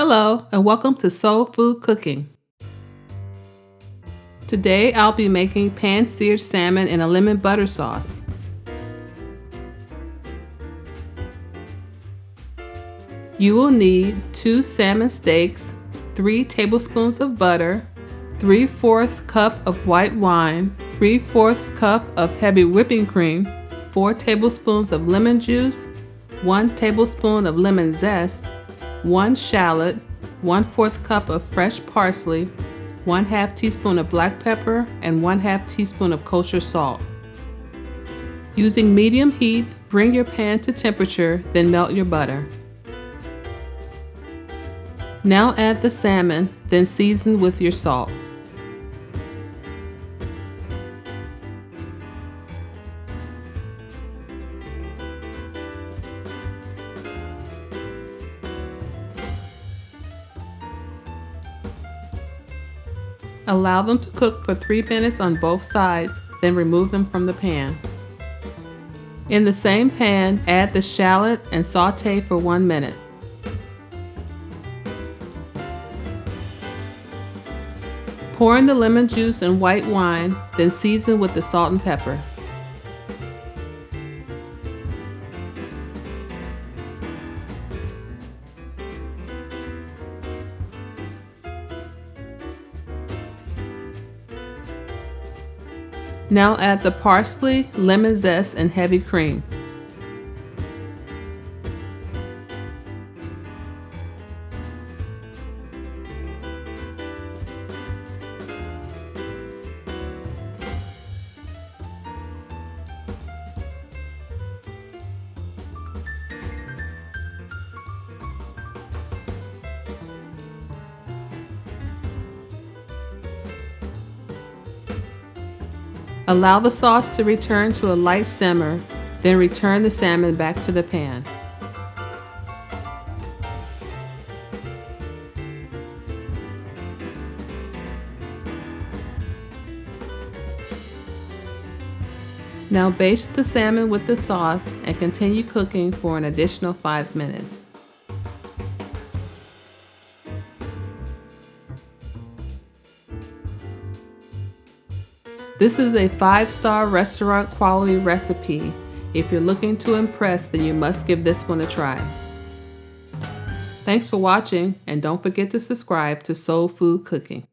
Hello and welcome to Soul Food Cooking. Today I'll be making pan-seared salmon in a lemon butter sauce. You will need 2 salmon steaks, 3 tablespoons of butter, 3/4 cup of white wine, 3/4 cup of heavy whipping cream, 4 tablespoons of lemon juice, 1 tablespoon of lemon zest, 1 shallot, 1/4 cup of fresh parsley, 1/2 teaspoon of black pepper, and 1/2 teaspoon of kosher salt. Using medium heat, bring your pan to temperature, then melt your butter. Now add the salmon, then season with your salt. Allow them to cook for 3 minutes on both sides, then remove them from the pan. In the same pan, add the shallot and saute for 1 minute. Pour in the lemon juice and white wine, then season with the salt and pepper. Now add the parsley, lemon zest, and heavy cream. Allow the sauce to return to a light simmer, then return the salmon back to the pan. Now baste the salmon with the sauce and continue cooking for an additional 5 minutes. This is a 5-star restaurant quality recipe. If you're looking to impress, then you must give this one a try. Thanks for watching, and don't forget to subscribe to Soul Food Cooking.